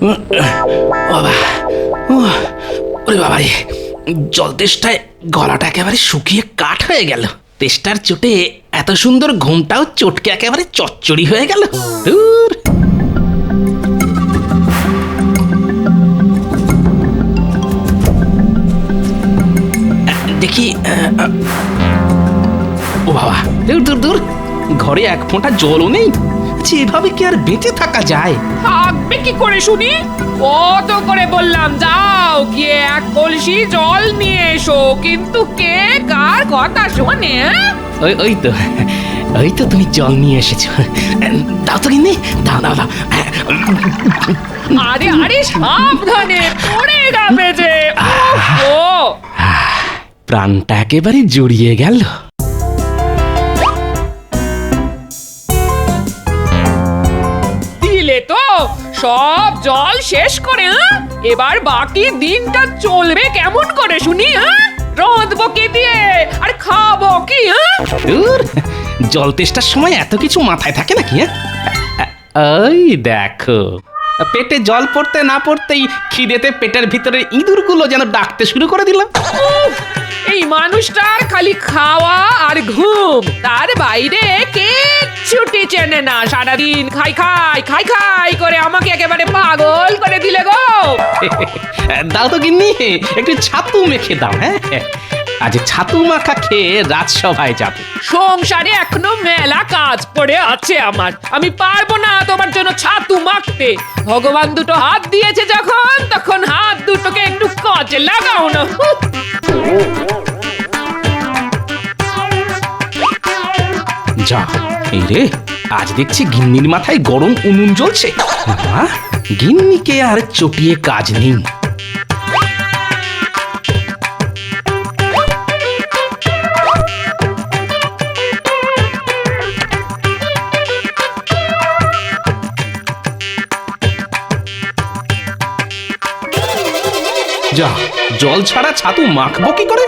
বাবা, ওরে বাবারে, জল তেষ্টায় গলাটা একেবারে শুকিয়ে কাঠ হয়ে গেল। তেষ্টার চোটে এত সুন্দর ঘুমটাও চটকে একেবারে চচ্চড়ি হয়ে গেল। দূর। দেখি, ও বাবা, দূর দূর দূর, ঘরে এক ফোঁটা জলও নেই। এভাবে কি আর বেঁচে থাকা যায়? থাকবে কি করে শুনি? কত করে বললাম যাও গিয়ে এক কলসি জল নিয়ে এসো, কিন্তু কে কার কথা শোনে? ওই তো তুমি জল নিয়ে এসেছো। দাও তো কিনে, দাও দাও দাও। আরে আরে সাবধানে, পড়ে যাবে যে। ও প্রাণটা একেবারে জড়িয়ে গেল। দিলে তো সব জল শেষ করে। এবার বাকি দিনটা চলবে কেমন করে শুনি? রাঁধবো কি দিয়ে আর খাবো কি? দূর, জল তেষ্টার সময় এত কিছু মাথায় থাকে নাকি? ওই দেখো, পেটে জল পড়তে না পড়তেই খিদেতে পেটের ভিতরে ইঁদুরগুলো যেন ডাকতে শুরু করে দিল। এই মানুষটার খালি খাওয়া আর ঘুম, তার বাইরে কিচ্ছুটি চেনে না। সারাদিন খাই খাই খাই খাই করে আমাকে একেবারে পাগল করে দিলে গো। দাও তো গিন্নি, একটু ছাতু মেখে দাও। হ্যাঁ, আজ ছাতু মাখা খেয়ে রাজসভায় যাব। সংসারে এখনো মেলা কাজ পড়ে আছে আমার, আমি পারবো না তোমার জন্য ছাতু মাখতে। ভগবান দুটো হাত দিয়েছে যখন, তখন হাত দুটোকে একটু কাজে লাগাও না। যা, এই রে, আজ দেখছি গিন্নির মাথায় গরম উনুন জ্বলছে। গিন্নিকে আর চটিয়ে কাজ নেই। যা, জল ছাড়া ছাতু মাখবো কি করে?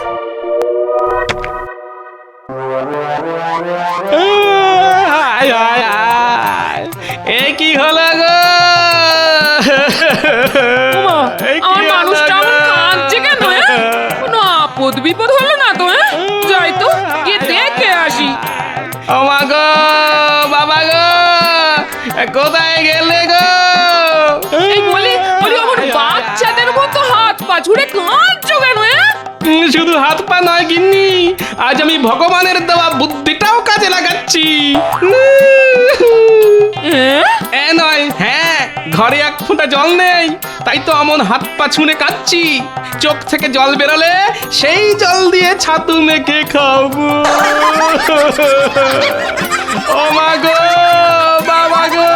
এ কি হলো গো? আমার মানুষটা এমন কাঁদছে কেন? কোনো আপদ বিপদ হলো না তো? যাই তো গিয়ে দেখে আসি। ও মা গো, বাবা গো, কোথায় গেলে গো? এই বলি আমার বাচ্চাদের মতো হাত পা ছুড়ে কাঁদছো কেন? শুধু হাত পা নয় গিন্নি, আজ আমি ভগবানের দেওয়া বুদ্ধিটাও কাজে লাগাচ্ছি। নয়, হ্যাঁ, ঘরে এক ফোঁটা জল নেই, তাই তো অমন হাত পা ছুঁড়ে কাঁদছি। চোখ থেকে জল বেরোলে সেই জল দিয়ে ছাতু মেখে খাবো। ও মা গো, বাবা গো,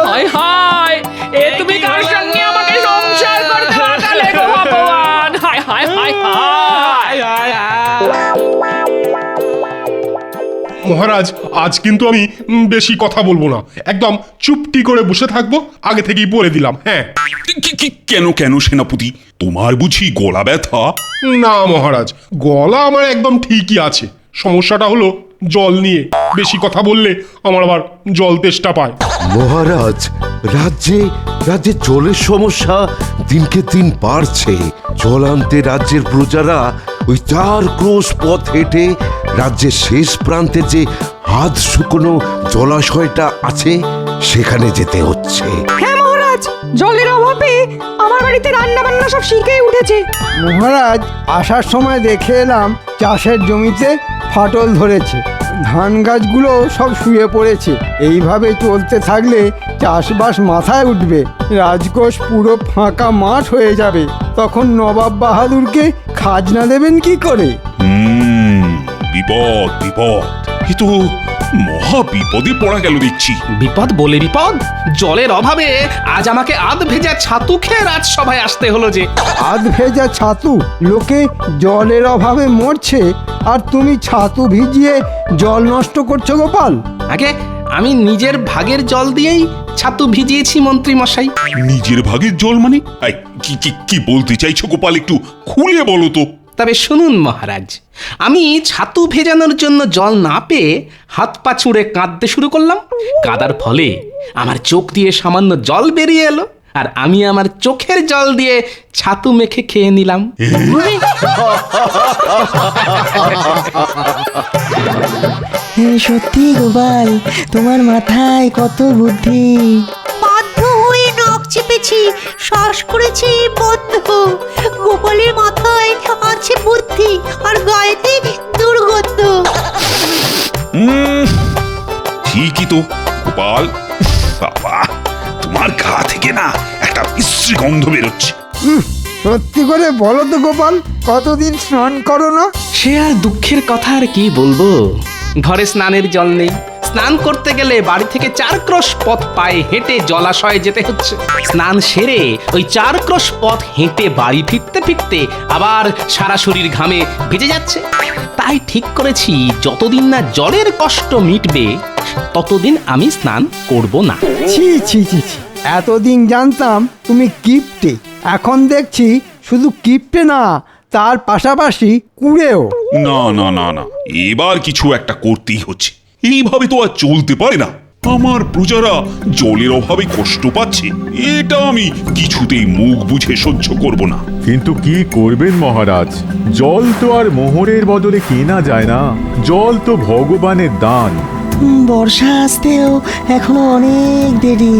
হায় হায়, এ তুমি কার সঙ্গে আমাকে সংসার করতে পাঠালে গো ভগবান? হায় হায় হায় হায়। মহারাজ, আজ কিন্তু আমি বেশি কথা বলবো না, একদম চুপটি করে বসে থাকবো, আগে থেকেই বলে দিলাম। হ্যাঁ। কেন কেন সেনাপতি, তোমার বুঝি গলা ব্যথা? না মহারাজ, গলা আমার একদম ঠিকই আছে। সমস্যাটা হলো জল নিয়ে। বেশি কথা বললে আমার আবার জল তেষ্টা পায়। মহারাজ, রাজ্যে রাজ্যে জলের সমস্যা দিনকে দিন বাড়ছে। জল আনতে রাজ্যের প্রজারা ওই 4 ক্রোশ পথ হেঁটে রাজ্যের শেষ প্রান্তে যে হাত শুকনো জলাশয়টা আছে সেখানে যেতে হচ্ছে। হ্যাঁ মহারাজ, জলের অভাবে আমার বাড়িতে রান্না বান্না সব শিখে উঠেছে। মহারাজ, আসার সময় দেখে এলাম চাষের জমিতে ফাটল ধরেছে, ধান গাছগুলো সব শুয়ে পড়েছে। এইভাবে চলতে থাকলে চাষবাস মাথায় উঠবে, রাজকোষ পুরো ফাঁকা মাঠ হয়ে যাবে। তখন নবাব বাহাদুরকে খাজনা দেবেন কি করে? বিপদ বিপদ, এ তো মহা বিপদে পড়া গেল দেখছি। বিপদ বলে বিপদ? জলের অভাবে আজ আমাকে আধ ভেজা ছাতু খেয়ে রাজসভায় আসতে হলো যে। আধ ভেজা ছাতু? লোকে জলের অভাবে মরছে আর তুমি ছাতু ভিজিয়ে জল নষ্ট করছো গোপাল। আগে আমি নিজের ভাগের জল দিয়েই ছাতু ভিজিয়েছি মন্ত্রী মশাই। নিজের ভাগের জল মানে? কি কি কি বলতে চাইছো গোপাল, একটু খুলে বলো তো। তবে শুনুন মহারাজ, আমি ছাতু ভেজানোর জন্য জল না পেয়ে হাত পা ছুঁড়ে কাঁদতে শুরু করলাম। কাদার ফলে আমার চোখ দিয়ে সামান্য জল বেরিয়ে এলো, আর আমি আমার চোখের জল দিয়ে ছাতু মেখে খেয়ে নিলাম। সত্যি গোপাল, তোমার মাথায় কত বুদ্ধি। বাধ্য হয়ে নাক চেপেছি, শ্বাস করেছি বন্ধ। গোপালের মাথায় আছে বুদ্ধি আর গায়েতে দুর্গন্ধ। ঠিকই তো গোপাল, বাবা তোমার গা থেকে না একটা বিশ্রী গন্ধ বেরোচ্ছে। সত্যি করে বলো তো গোপাল, কতদিন স্নান করো না? সে আর দুঃখের কথা আর কি বলবো, ঘরে স্নানের জল নেই। স্নান করতে গেলে বাড়ি থেকে 4 ক্রোশ পথ পায়ে হেঁটে জলাশয়ে যেতে হচ্ছে। স্নান সেরে ওই 4 ক্রোশ পথ হেঁটে বাড়ি ফিরতে ফিরতে আবার সারা শরীর ঘামে ভিজে যাচ্ছে। তাই ঠিক করেছি যতদিন না জলের কষ্ট মিটবে ততদিন আমি স্নান করব না। ছি ছি ছি ছি, এতদিন জানতাম তুমি কিপ্টে, এখন দেখছি শুধু কিপ্টে না, তার পাশাপাশি কুড়েও। না না না না, এবার কিছু একটা করতেই হচ্ছে, এইভাবে তো আর চলতে পারে না। আমার প্রজারা জলের অভাবে কষ্ট পাচ্ছে, এটা আমি কিছুতেই মুখ বুঝে সহ্য করব না। কিন্তু কি করবেন মহারাজ, জল তো আর মোহরের বদলে কেনা যায় না, জল তো ভগবানের দান। বর্ষা আসতেও এখনো অনেক দেরি।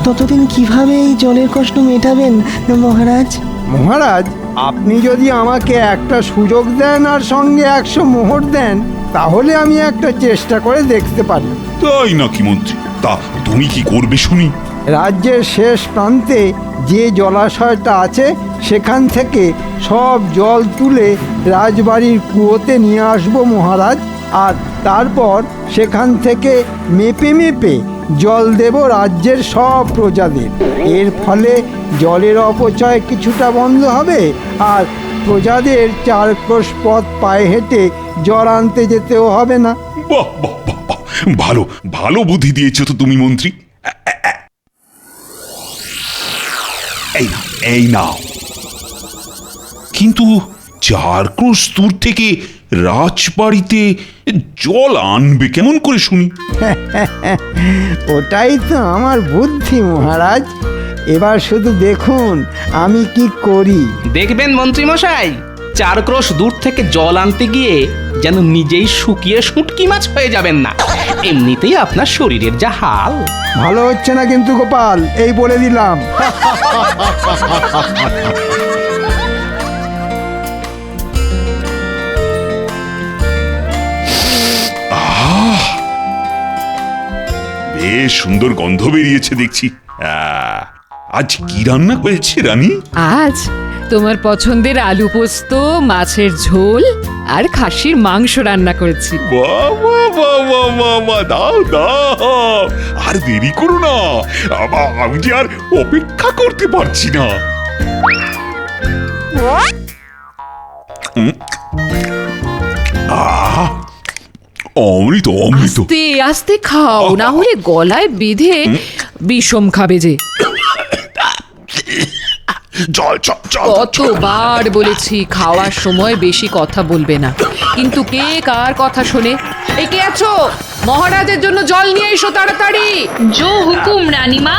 ততদিন কিভাবে এই জলের কষ্ট মেটাবেন মহারাজ? মহারাজ, আপনি যদি আমাকে একটা সুযোগ দেন আর সঙ্গে 100 মোহর দেন, তাহলে আমি একটা চেষ্টা করে দেখতে পারি। তাই নাকি মন্ত্রী? তা তুমি কি করবে শুনি? রাজ্যের শেষ প্রান্তে যে জলাশয়টা আছে সেখান থেকে সব জল তুলে রাজবাড়ির কুয়োতে নিয়ে আসবো মহারাজ, আর তারপর সেখান থেকে মেপে মেপে জল দেব রাজ্যের সব প্রজাদের। এর ফলে জলের অপচয় কিছুটা বন্ধ হবে, আর প্রজাদের 4 ক্রোশ পথ পায়ে হেঁটে জল আনতে যেতেও হবে না। বাহ বাহ বাহ বাহ, ভালো ভালো বুদ্ধি দিয়েছো তো তুমি মন্ত্রী। এই নাও। কিন্তু 4 ক্রোশ দূর থেকে রাজবাড়িতে জল আনবে কেমন করে শুনি? ওটাই তো আমার বুদ্ধি মহারাজ, এবার শুধু দেখুন আমি কি করি। দেখবেন মন্ত্রী মশাই, 4 ক্রোশ দূর থেকে জল আনতে গিয়ে যেন নিজেই শুকিয়ে শুটকি মাছ হয়ে যাবেন না। এমনিতেই আপনার শরীরের যা হাল। ভালো হচ্ছে না কিন্তু গোপাল, এই বলে দিলাম। বেশ সুন্দর গন্ধ বেরিয়েছে দেখছি। আজ কি রান্না হয়েছে রানী? আজ তোমার পছন্দের আলু পোস্ত, মাছের ঝোল আর খাসির মাংস রান্না করেছি। বাবা বাবা বাবা, দাও দাও, আর দেরি করো না, আমি যে আর অপেক্ষা করতে পারছি না। অমৃত অমৃত। আস্তে আস্তে খাও, না হলে গলায় বেঁধে বিষম খাবে যে। জল চল চল। কতবার বলেছি খাওয়ার সময় বেশি কথা বলবে না, কিন্তু কে কার কথা শোনে? এই কে আছো? মহারাজের জন্য জল নিয়ে এসো তাড়াতাড়ি। জো হুকুম রানীমা।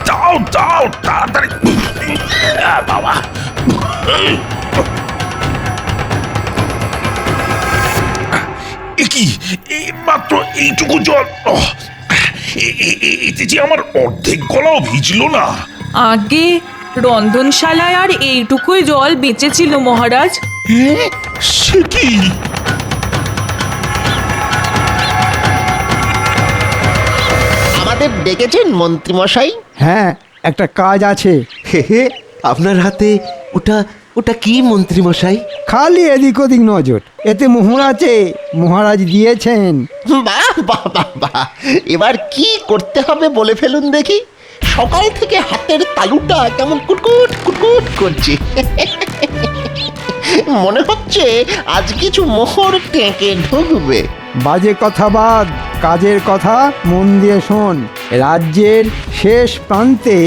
দাও দাও তাড়াতাড়ি বাবা। কি মাত্র এইটুকু জল, এতে যে আমার অর্ধেক গলাও ভিজলো না। আগে রন্ধনশালায় আর এইটুকুই জল বেঁচেছিল মহারাজ। সে কি? আমাদের ডেকেছেন মন্ত্রী মশাই? হ্যাঁ, একটা কাজ আছে। হে, আপনার হাতে ওটা কি মন্ত্রী মশাই? খালি এদিক ওদিক নজর, এতে মোহর আছে, মহারাজ দিয়েছেন। বাহ বাহ বাহ বাহ, এবার কি করতে হবে বলে ফেলুন দেখি। সকাল থেকে হাতের তালুটা কেমন কুটকুট কুটকুট করছে। মনে হচ্ছে আজ কিছু মোহর টেকে ঢুকবে। বাজে কথা বাদ, কাজের কথা মন দিয়ে শোন। রাজ্যের শেষ প্রান্তে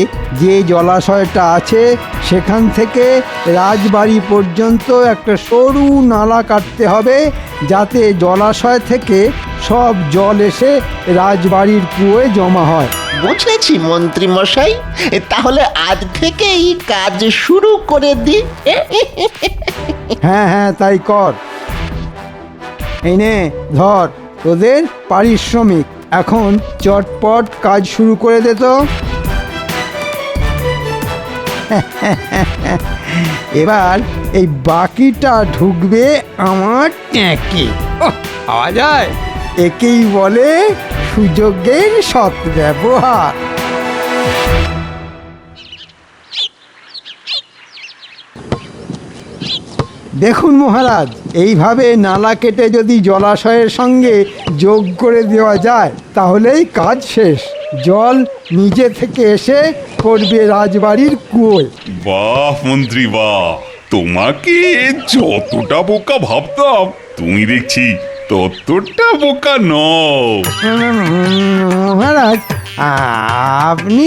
যে জলাশয়টা আছে সেখান থেকে রাজবাড়ি পর্যন্ত একটা সরু নালা কাটতে হবে, যাতে জলাশয় থেকে সব জল এসে রাজবাড়ির কুয়োয় জমা হয়। বুঝেছি মন্ত্রী মশাই, তাহলে আজ থেকেই কাজ শুরু করে দি। হ্যাঁ হ্যাঁ তাই কর। এই নে ধর তোদের পারিশ্রমিক, এখন চটপট কাজ শুরু করে দে তো। এবার এই বাকিটা ঢুকবে আমার ট্যাঁকে। পাওয়া যায়, একেই বলে সুযোগের সৎ ব্যবহার। দেখুন মহারাজ, এইভাবে নালা কেটে যদি জলাশয়ের সঙ্গে যোগ করে দেওয়া যায় তাহলেই কাজ শেষ। জল নিজে থেকে এসে পড়বে রাজবাড়ির কুয়োয়। বাহ মন্ত্রী বাহ, তোমাকে যতটা বোকা ভাবতাম তুমি দেখছি ততটা বোকা নও। মহারাজ, আপনি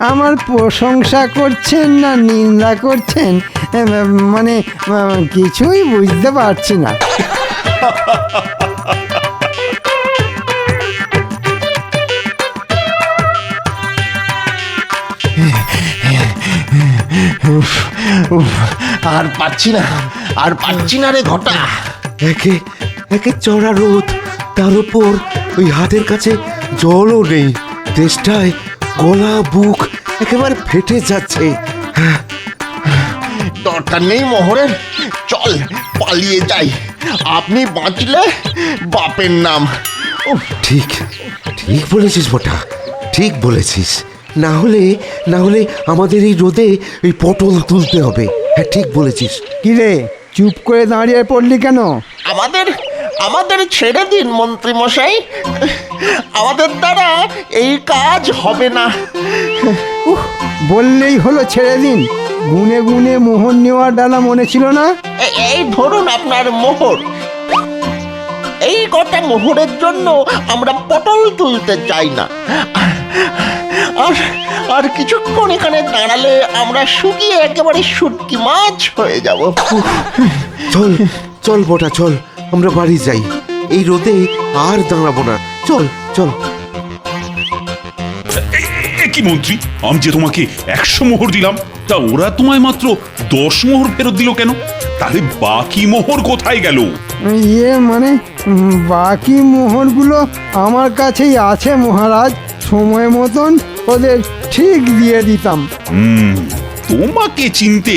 আমার প্রশংসা করছেন না নিন্দা করছেন, মানে কিছুই বুঝতে পারছি না। আর পাচ্ছি না, আর পাচ্ছি না রে ঘটা। একে একে চড়া রোদ, তার উপর ওই হাতের কাছে জলও নেই। তেষ্টায় গলা বুক একেবারে ফেটে যাচ্ছে। দরকার নেই মোহরের, চল পালিয়ে যাই। আপনি বাঁচলে বাপের নাম। ঠিক ঠিক বলেছিস বটা, ঠিক বলেছিস। না হলে আমাদের এই রোদে এই পটল তুলতে হবে। হ্যাঁ ঠিক বলেছিস। কিরে চুপ করে দাঁড়িয়ে পড়লি কেন? আমাদের ছেড়ে দিন মন্ত্রী মশাই, আমাদের দ্বারা এই কাজ হবে না। বললেই হলো ছেড়ে দিন। গুনে গুনে মোহর নেওয়ার ডালা মনে ছিল না? এই ধরুন আপনার মোহর। এই কটা মোহরের জন্য আমরা পটল তুলতে চাই না। আর কিছুক্ষণ এখানে দাঁড়ালে আমরা শুকিয়ে একেবারে শুটকি মাছ হয়ে যাব। চল চল বটা চল, আমরা বাড়ি যাই। এই রোদে আর দাঁড়াবো না। চল চল। কি মন্ত্রী, আমি যে তোমাকে 100 মোহর দিলাম, তা ওরা তোমায় মাত্র 10 মোহর ফেরত দিল কেন? তাহলে বাকি মোহর কোথায় গেল? মানে বাকি মোহরগুলো আমার কাছেই আছে মহারাজ, সময় মতন ওদের ঠিক দিয়ে দিতাম। তোমাকে চিনতে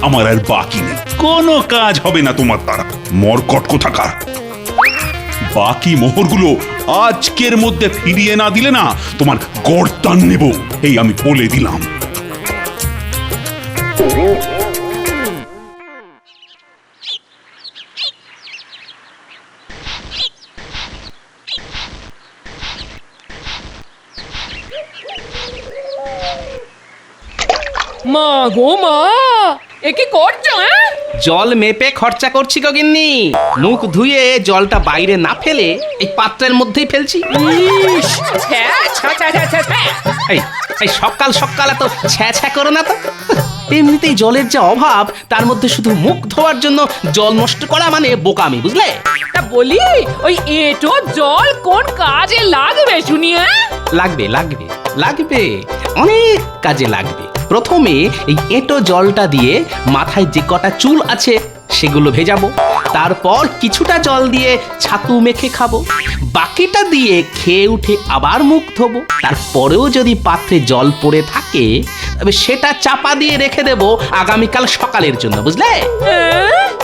আমার আর বাকি নেই, কোনো কাজ হবে না তোমার দ্বারা। মরকট কোথাকার, বাকি মোহরগুলো আজকের মধ্যে ফিরিয়ে না দিলে না তোমার গর্দান নেব, এই আমি বলে দিলাম। মা গো মা, এ কি করছো? জল মেপে খরচা করছি গো গিন্নি। মুখ ধুয়ে জলটা বাইরে না ফেলে এই পাত্রের মধ্যেই ফেলছি। এই সকাল সকাল এত ছ্যা ছ্যা করো না তো। এমনিতেই জলের যে অভাব, তার মধ্যে শুধু মুখ ধোয়ার জন্য জল নষ্ট করা মানে বোকামি, বুঝলে? তা বলি, ওই এঁটো জল কোন কাজে লাগবে শুনি? লাগবে লাগবে লাগবে, অনেক কাজে লাগবে। প্রথমে এই এঁটো জলটা দিয়ে মাথায় যে কটা চুল আছে সেগুলো ভেজাবো। তারপর কিছুটা জল দিয়ে ছাতু মেখে খাবো। বাকিটা দিয়ে খেয়ে উঠে আবার মুখ ধোবো। তারপরেও যদি পাত্রে জল পড়ে থাকে তবে সেটা চাপা দিয়ে রেখে দেবো আগামীকাল সকালের জন্য, বুঝলে?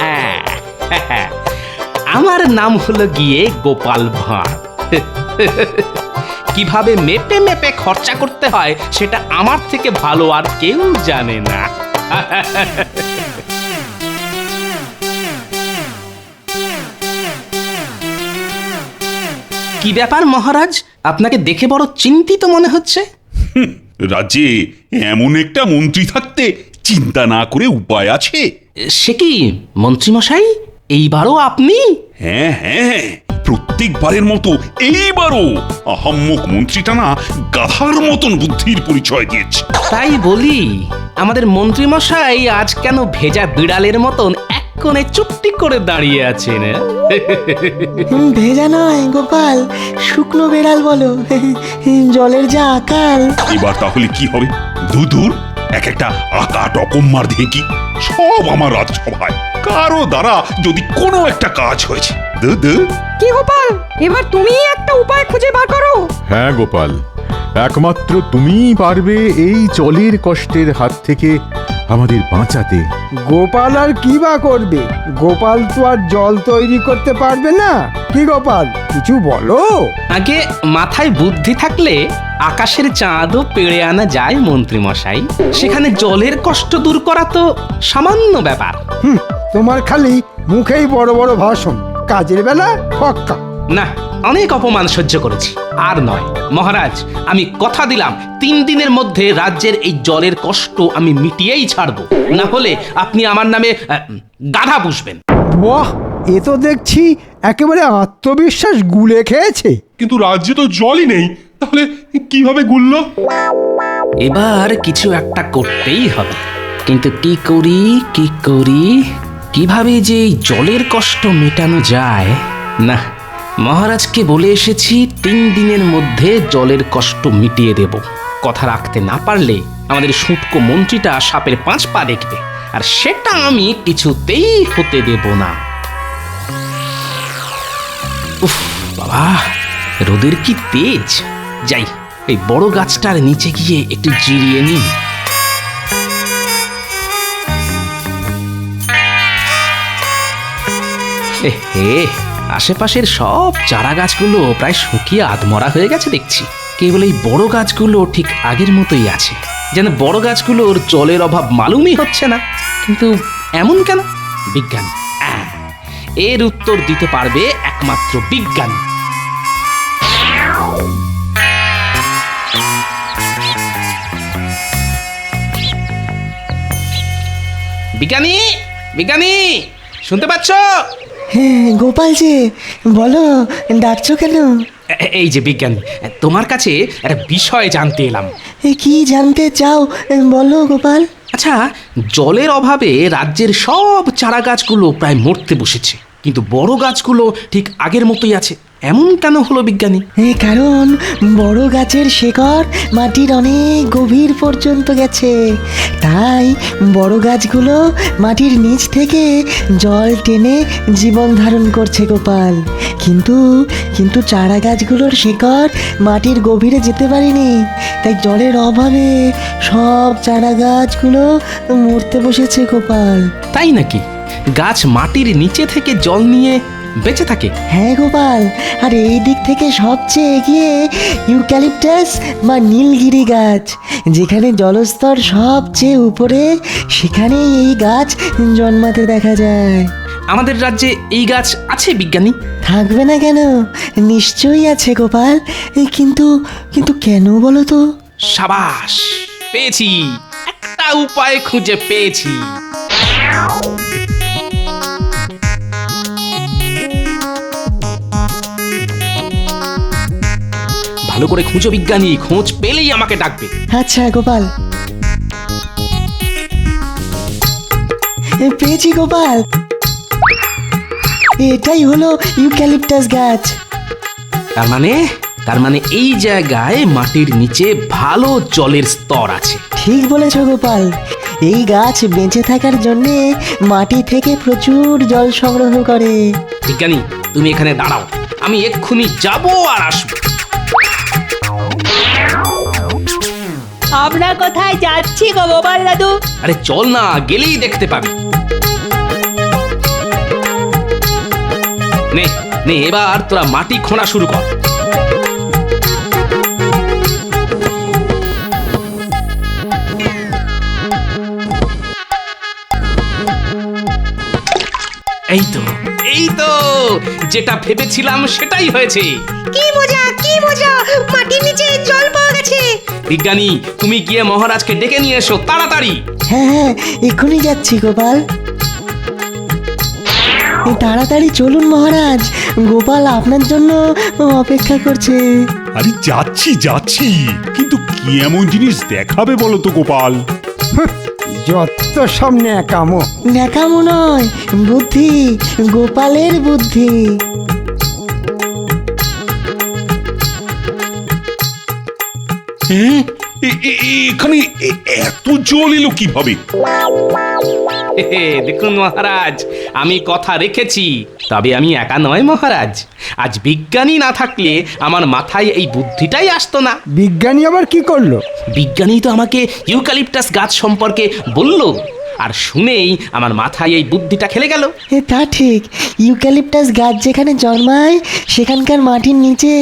হ্যাঁ, আমার নাম হলো গিয়ে গোপাল ভাঁড়। কিভাবে মেপে মেপে খরচা করতে হয় সেটা আমার থেকে ভালো আর কেউ জানে না। কি ব্যাপার মহারাজ, আপনাকে দেখে বড় চিন্তিত মনে হচ্ছে। রাজ্যে এমন একটা মন্ত্রী থাকতে চিন্তা না করে উপায় আছে? সে কি মন্ত্রী মশাই, এইবারও আপনি? হ্যাঁ হ্যাঁ, প্রত্যেকবারের মতো এইবারও আহাম্মক মন্ত্রীটা না গাধার মতন বুদ্ধির পরিচয় দিয়েছে। তাই বলি, আমাদের মন্ত্রী মশাই আজ কেন ভেজা বিড়ালের মতন এক কোণে চুপটি করে দাঁড়িয়ে আছেন। ভেজা নয় গোপাল, শুকনো বেড়াল বলো। জলের যা আকাল। এবার তাহলে কি হবে? দূর এক একটা আকাট অকম্মার ঢেঁকি সব আমার রাজসভায়, কারো দ্বারা যদি কোনো একটা কাজ হয়েছে। কি গোপাল, এবার তুমি একটা উপায় খুঁজে বার করো। হ্যাঁ গোপাল, একমাত্র তুমিই পারবে এই জলের কষ্টের হাত থেকে আমাদের বাঁচাতে। গোপাল আর কি বা করবে? গোপাল তো আর জল তৈরি করতে পারবে না। কি গোপাল, কিছু বলো। আগে মাথায় বুদ্ধি থাকলে আকাশের চাঁদও পেড়ে আনা যায় মন্ত্রী মশাই। সেখানে জলের কষ্ট দূর করা তো সামান্য ব্যাপার। তোমার খালি মুখেই বড় বড় ভাষণ, কাজের বেলা ফক্কা। না, অনেক অপমান সহ্য করেছি, আর নয়। মহারাজ, আমি কথা দিলাম 3 দিনের মধ্যে রাজ্যের এই জলের কষ্ট আমি মিটিয়েই ছাড়বো। না হলে আপনি আমার নামে গাধা পুষবেন। বাহ, এ তো দেখছি একেবারে আত্মবিশ্বাস গুলে খেয়েছে। কিন্তু রাজ্যে তো জলই নেই, তাহলে কিভাবে গুললো? এবার কিছু একটা করতেই হবে, কিন্তু কি করি, কিভাবে যে এই জলের কষ্ট মেটানো যায়। না, মহারাজকে বলে এসেছি 3 দিনের মধ্যে জলের কষ্ট মিটিয়ে দেব। কথা রাখতে না পারলে আমাদের শুটকো মন্ত্রীটা সাপের 5 পা দেখবে, আর সেটা আমি কিছুতেই হতে দেব না। উফ বাবা, রোদের কি তেজ! যাই, এই বড় গাছটার নিচে গিয়ে একটু জিরিয়ে নিই। হে, আশেপাশের সব চারা গাছগুলো প্রায় শুকিয়ে আধমরা হয়ে গেছে দেখছি। কেবল এই বড় গাছগুলো ঠিক আগের মতোই আছে, যেন বড় গাছগুলোর জলের অভাব মালুমই হচ্ছে না। কিন্তু এমন কেন? বিজ্ঞানী, এর উত্তর দিতে পারবে একমাত্র বিজ্ঞানী। বিজ্ঞানী, শুনতে পাচ্ছ? হ্যাঁ গোপাল যে, বলো, ডাকছো কেন? এই যে বিজ্ঞানী, তোমার কাছে একটা বিষয় জানতে এলাম। কি জানতে চাও বলো গোপাল। আচ্ছা, জলের অভাবে রাজ্যের সব চারা গাছগুলো প্রায় মরতে বসেছে, কিন্তু বড় গাছগুলো ঠিক আগের মতোই আছে। এমন কেন হলো বিজ্ঞানী? কারণ বড় গাছের শেকড় মাটির অনেক গভীর পর্যন্ত গেছে, তাই বড় গাছগুলো মাটির নিচ থেকে জল টেনে জীবন ধারণ করছে গোপাল। কিন্তু চারা গাছগুলোর শেকড় মাটির গভীরে যেতে পারেনি, তাই জলের অভাবে সব চারা গাছগুলো মরতে বসেছে গোপাল। তাই নাকি? গাছ মাটির নিচে থেকে জল নিয়ে বেঁচে থাকে? হ্যাঁ গোপাল, আর এই দিক থেকে সবচেয়ে এগিয়ে ইউক্যালিপটাস বা নীলগিরি গাছ, যেখানে জলস্তর সবচেয়ে উপরে, সেখানে এই গাছ জন্মাতে দেখা যায়। আমাদের রাজ্যে এই গাছ আছে বিজ্ঞানী? থাকবে না কেন, নিশ্চয়ই আছে গোপাল। কিন্তু কেন বলো তো? সাবাস, পেয়েছি, একটা উপায় খুঁজে পেয়েছি। ভালো করে খুঁজো বিজ্ঞানী, খোঁজ পেলেই আমাকে ডাকবে। আচ্ছা গোপাল, পেয়েছি গোপাল, এটাই হলো ইউক্যালিপটাস গাছ। তার মানে এই জায়গায় মাটির নিচে ভালো জলের স্তর আছে। ঠিক বলেছ গোপাল, এই গাছ বেঁচে থাকার জন্য মাটি থেকে প্রচুর জল সংগ্রহ করে। বিজ্ঞানী, তুমি এখানে দাঁড়াও, আমি এক্ষুনি যাব আর আসবো। আমরা কোথায় যাচ্ছি গো গোপাল দাদু? আরে চল না, গেলেই দেখতে পাবি। নে, এবার তোরা মাটি খোঁড়া শুরু কর। এই তো যেটা ভেবেছিলাম সেটাই হয়েছে। কি মজা, মাটির নিচে জল পাওয়া গেছে। বিজ্ঞানী, তুমি গিয়ে মহারাজকে ডেকে নিয়ে এসো তাড়াতাড়ি। হ্যাঁ, এক্ষুনি যাচ্ছি গোপাল। তাড়াতাড়ি চলুন মহারাজ, গোপাল আপনার জন্য অপেক্ষা করছে। আরে যাচ্ছি, কিন্তু কি এমন জিনিস দেখাবে বলো তো গোপাল? যত সব ন্যাকামো। ন্যাকামো নয়, বুদ্ধি, গোপালের বুদ্ধি। হ্যাঁ? এখানে এত জল এলো কিভাবে? দেখুন মহারাজ, আমি কথা রেখেছি। তবে আমি একা নয় মহারাজ, আজ বিজ্ঞানী না থাকলে আমার মাথায় এই বুদ্ধিটাই আসতো না। বিজ্ঞানী আবার কি করলো? বিজ্ঞানী তো আমাকে ইউক্যালিপটাস গাছ সম্পর্কে বলল, আর শুনেই আমার মাথায় এই বুদ্ধিটা খেলে গেল। তা ঠিক, ইউক্যালিপটাস গাছ যেখানে জন্মায় সেখানকার মাটির নিচে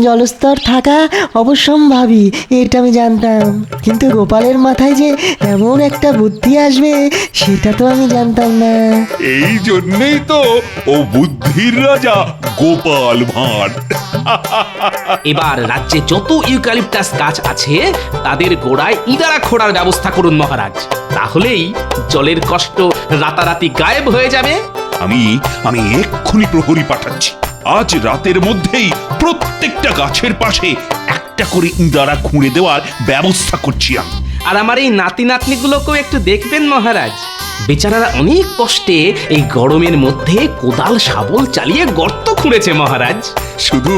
জলস্তর থাকা অবশ্যম্ভাবী, এটা আমি জানতাম। কিন্তু গোপালের মাথায় যে এমন একটা বুদ্ধি আসবে সেটা তো আমি জানতাম না। এই জন্যই তো ও বুদ্ধির রাজা গোপাল ভাঁড়। এবার রাজ্যে যত ইউক্যালিপটাস গাছ আছে তাদের গোড়ায় ইদারা খোঁড়ার ব্যবস্থা করুন মহারাজ, তাহলেই জলের কষ্ট রাতারাতি গায়েব হয়ে যাবে। আমি এক্ষুনি প্রহরী পাঠাচ্ছি। আজ রাতের মধ্যেই প্রত্যেকটা গাছের পাশে একটা করে ইঁদারা খুঁড়ে দেওয়ার ব্যবস্থা করছি আমি। আর আমার এই নাতি নাতনিগুলোকেও একটু দেখবেন মহারাজ, বেচারারা অনেক কষ্টে এই গরমের মধ্যে কোদাল শাবল চালিয়ে গর্ত খুঁড়েছে মহারাজ। শুধু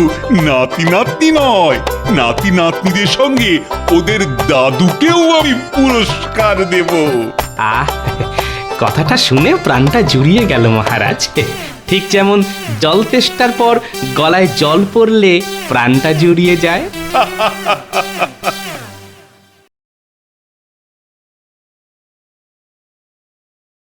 নাতি নাতনি নয়, নাতি নাতনিদের সঙ্গে ওদের দাদুকেও আমি পুরস্কার দেব। আহ, কথাটা শুনে প্রাণটা জুড়িয়ে গেল মহারাজ। ঠিক যেমন জল তেষ্টার পর গলায় জল পড়লে প্রাণটা জুড়িয়ে যায়।